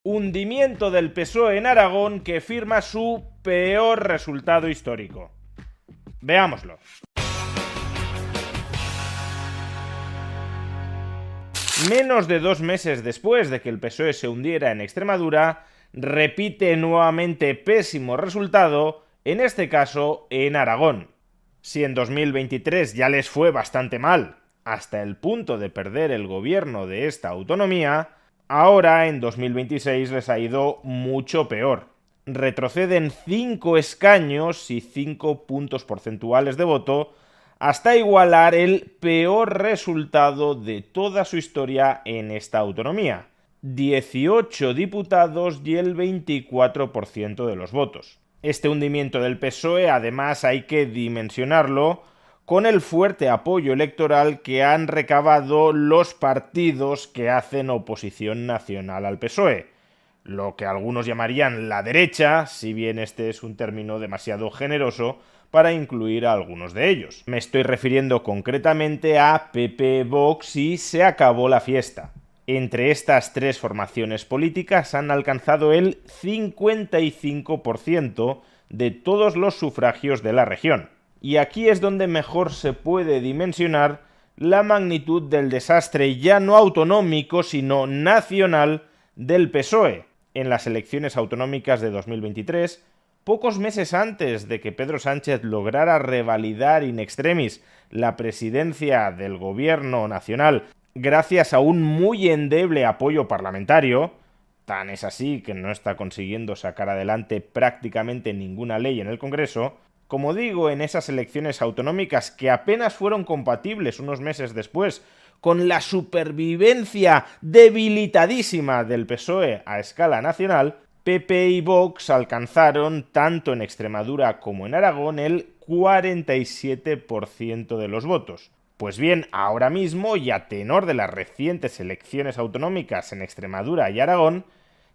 Hundimiento del PSOE en Aragón que firma su peor resultado histórico. Veámoslo. Menos de 2 meses después de que el PSOE se hundiera en Extremadura, repite nuevamente pésimo resultado, en este caso en Aragón. Si en 2023 ya les fue bastante mal, hasta el punto de perder el gobierno de esta autonomía, ahora en 2026 les ha ido mucho peor. Retroceden 5 escaños y 5 puntos porcentuales de voto hasta igualar el peor resultado de toda su historia en esta autonomía. 18 diputados y el 24% de los votos. Este hundimiento del PSOE, además, hay que dimensionarlo con el fuerte apoyo electoral que han recabado los partidos que hacen oposición nacional al PSOE. Lo que algunos llamarían la derecha, si bien este es un término demasiado generoso para incluir a algunos de ellos. Me estoy refiriendo concretamente a PP, Vox y Se acabó la fiesta. Entre estas tres formaciones políticas han alcanzado el 55% de todos los sufragios de la región. Y aquí es donde mejor se puede dimensionar la magnitud del desastre ya no autonómico, sino nacional del PSOE. En las elecciones autonómicas de 2023, pocos meses antes de que Pedro Sánchez lograra revalidar in extremis la presidencia del gobierno nacional gracias a un muy endeble apoyo parlamentario, tan es así que no está consiguiendo sacar adelante prácticamente ninguna ley en el Congreso, como digo, en esas elecciones autonómicas que apenas fueron compatibles unos meses después con la supervivencia debilitadísima del PSOE a escala nacional, PP y Vox alcanzaron, tanto en Extremadura como en Aragón, el 47% de los votos. Pues bien, ahora mismo, y a tenor de las recientes elecciones autonómicas en Extremadura y Aragón,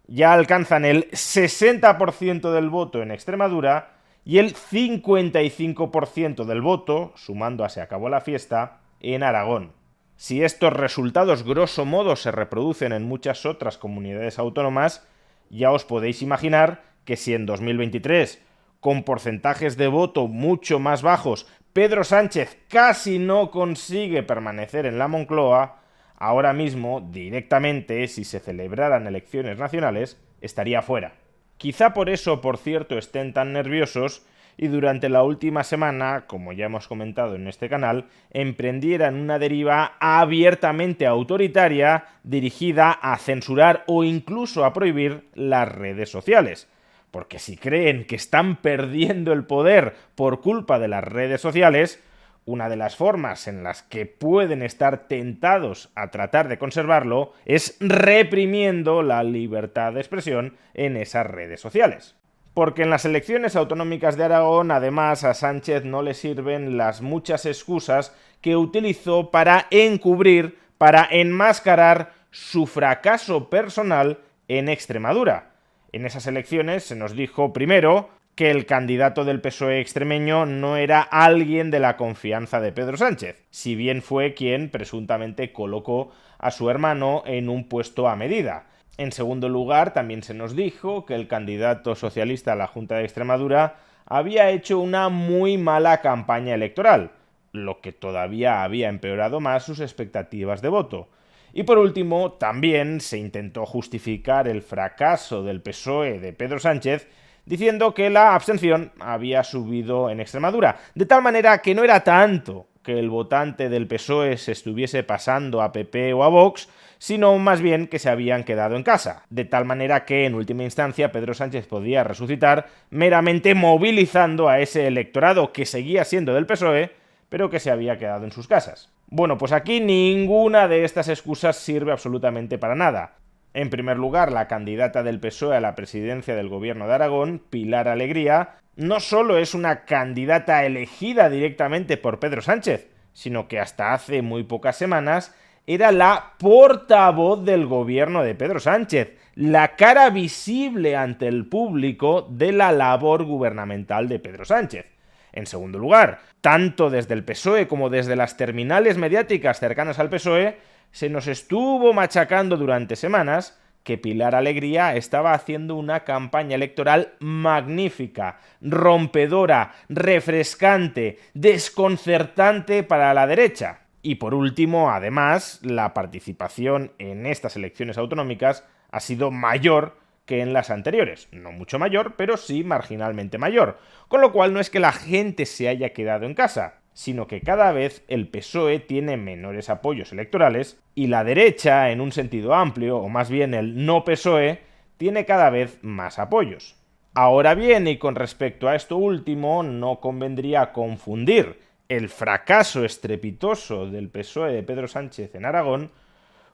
ya alcanzan el 60% del voto en Extremadura y el 55% del voto, sumando a Se acabó la fiesta, en Aragón. Si estos resultados grosso modo se reproducen en muchas otras comunidades autónomas, ya os podéis imaginar que si en 2023, con porcentajes de voto mucho más bajos, Pedro Sánchez casi no consigue permanecer en la Moncloa, ahora mismo, directamente, si se celebraran elecciones nacionales, estaría fuera. Quizá por eso, por cierto, estén tan nerviosos y durante la última semana, como ya hemos comentado en este canal, emprendieran una deriva abiertamente autoritaria dirigida a censurar o incluso a prohibir las redes sociales. Porque si creen que están perdiendo el poder por culpa de las redes sociales, una de las formas en las que pueden estar tentados a tratar de conservarlo es reprimiendo la libertad de expresión en esas redes sociales. Porque en las elecciones autonómicas de Aragón, además, a Sánchez no le sirven las muchas excusas que utilizó para encubrir, para enmascarar su fracaso personal en Extremadura. En esas elecciones se nos dijo primero que el candidato del PSOE extremeño no era alguien de la confianza de Pedro Sánchez, si bien fue quien presuntamente colocó a su hermano en un puesto a medida. En segundo lugar, también se nos dijo que el candidato socialista a la Junta de Extremadura había hecho una muy mala campaña electoral, lo que todavía había empeorado más sus expectativas de voto. Y por último, también se intentó justificar el fracaso del PSOE de Pedro Sánchez diciendo que la abstención había subido en Extremadura, de tal manera que no era tanto que el votante del PSOE se estuviese pasando a PP o a Vox, sino más bien que se habían quedado en casa, de tal manera que en última instancia Pedro Sánchez podía resucitar meramente movilizando a ese electorado que seguía siendo del PSOE, pero que se había quedado en sus casas. Bueno, pues aquí ninguna de estas excusas sirve absolutamente para nada. En primer lugar, la candidata del PSOE a la presidencia del gobierno de Aragón, Pilar Alegría, no solo es una candidata elegida directamente por Pedro Sánchez, sino que hasta hace muy pocas semanas era la portavoz del gobierno de Pedro Sánchez, la cara visible ante el público de la labor gubernamental de Pedro Sánchez. En segundo lugar, tanto desde el PSOE como desde las terminales mediáticas cercanas al PSOE, se nos estuvo machacando durante semanas que Pilar Alegría estaba haciendo una campaña electoral magnífica, rompedora, refrescante, desconcertante para la derecha. Y por último, además, la participación en estas elecciones autonómicas ha sido mayor que en las anteriores. No mucho mayor, pero sí marginalmente mayor. Con lo cual no es que la gente se haya quedado en casa, sino que cada vez el PSOE tiene menores apoyos electorales y la derecha, en un sentido amplio, o más bien el no PSOE, tiene cada vez más apoyos. Ahora bien, y con respecto a esto último, no convendría confundir el fracaso estrepitoso del PSOE de Pedro Sánchez en Aragón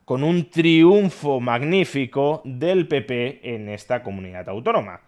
con un triunfo magnífico del PP en esta comunidad autónoma.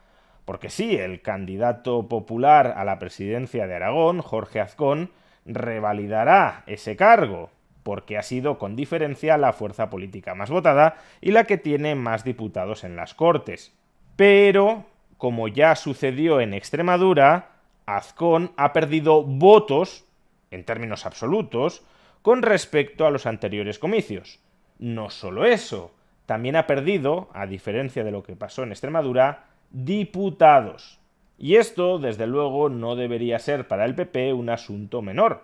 Porque sí, el candidato popular a la presidencia de Aragón, Jorge Azcón, revalidará ese cargo, porque ha sido con diferencia la fuerza política más votada y la que tiene más diputados en las Cortes. Pero, como ya sucedió en Extremadura, Azcón ha perdido votos, en términos absolutos, con respecto a los anteriores comicios. No solo eso, también ha perdido, a diferencia de lo que pasó en Extremadura, diputados. Y esto, desde luego, no debería ser para el PP un asunto menor.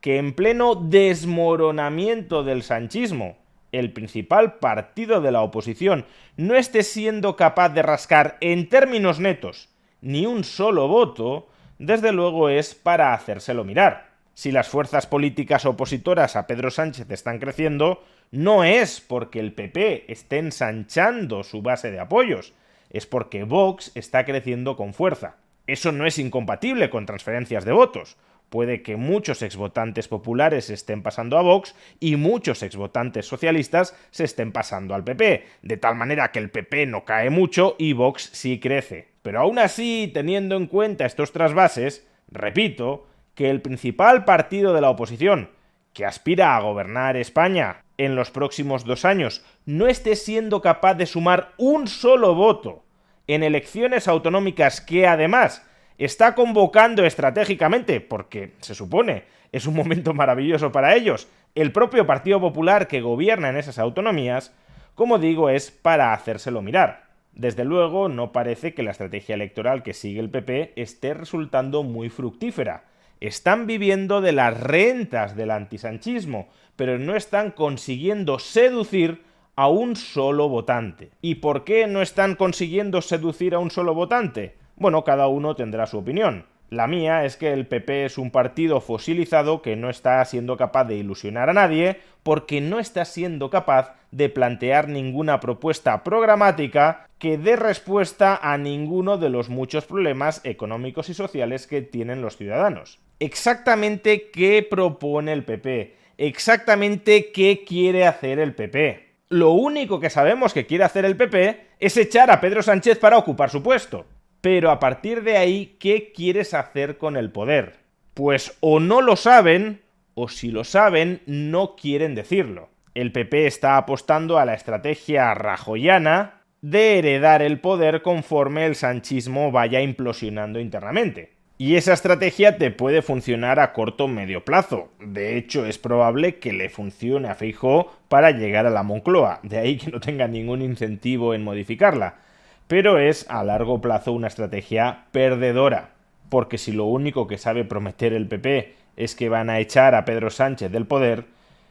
Que en pleno desmoronamiento del sanchismo, el principal partido de la oposición no esté siendo capaz de rascar en términos netos ni un solo voto, desde luego es para hacérselo mirar. Si las fuerzas políticas opositoras a Pedro Sánchez están creciendo, no es porque el PP esté ensanchando su base de apoyos, es porque Vox está creciendo con fuerza. Eso no es incompatible con transferencias de votos. Puede que muchos exvotantes populares estén pasando a Vox y muchos exvotantes socialistas se estén pasando al PP, de tal manera que el PP no cae mucho y Vox sí crece. Pero aún así, teniendo en cuenta estos trasvases, repito, que el principal partido de la oposición, que aspira a gobernar España en los próximos 2 años, no esté siendo capaz de sumar un solo voto en elecciones autonómicas que además está convocando estratégicamente, porque se supone es un momento maravilloso para ellos, el propio Partido Popular que gobierna en esas autonomías, como digo, es para hacérselo mirar. Desde luego, no parece que la estrategia electoral que sigue el PP esté resultando muy fructífera. Están viviendo de las rentas del antisanchismo, pero no están consiguiendo seducir a un solo votante. ¿Y por qué no están consiguiendo seducir a un solo votante? Bueno, cada uno tendrá su opinión. La mía es que el PP es un partido fosilizado que no está siendo capaz de ilusionar a nadie porque no está siendo capaz de plantear ninguna propuesta programática que dé respuesta a ninguno de los muchos problemas económicos y sociales que tienen los ciudadanos. Exactamente qué propone el PP, exactamente qué quiere hacer el PP. Lo único que sabemos que quiere hacer el PP es echar a Pedro Sánchez para ocupar su puesto. Pero a partir de ahí, ¿qué quieres hacer con el poder? Pues o no lo saben, o si lo saben, no quieren decirlo. El PP está apostando a la estrategia rajoyana de heredar el poder conforme el sanchismo vaya implosionando internamente. Y esa estrategia te puede funcionar a corto o medio plazo. De hecho, es probable que le funcione a Feijóo para llegar a la Moncloa. De ahí que no tenga ningún incentivo en modificarla. Pero es a largo plazo una estrategia perdedora. Porque si lo único que sabe prometer el PP es que van a echar a Pedro Sánchez del poder,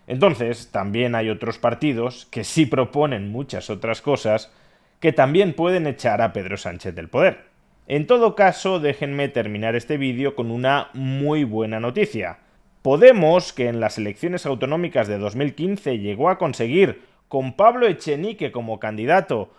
entonces también hay otros partidos que sí proponen muchas otras cosas que también pueden echar a Pedro Sánchez del poder. En todo caso, déjenme terminar este vídeo con una muy buena noticia. Podemos, que en las elecciones autonómicas de 2015 llegó a conseguir, con Pablo Echenique como candidato,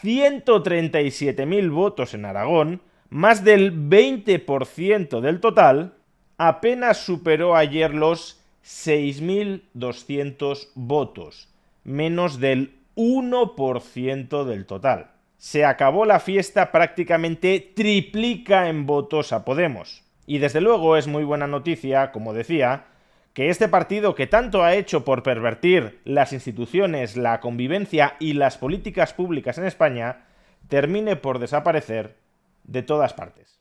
137.000 votos en Aragón, más del 20% del total, apenas superó ayer los 6.200 votos, menos del 1% del total. Se acabó la fiesta, prácticamente triplica en votos a Podemos. Y desde luego es muy buena noticia, como decía, que este partido que tanto ha hecho por pervertir las instituciones, la convivencia y las políticas públicas en España, termine por desaparecer de todas partes.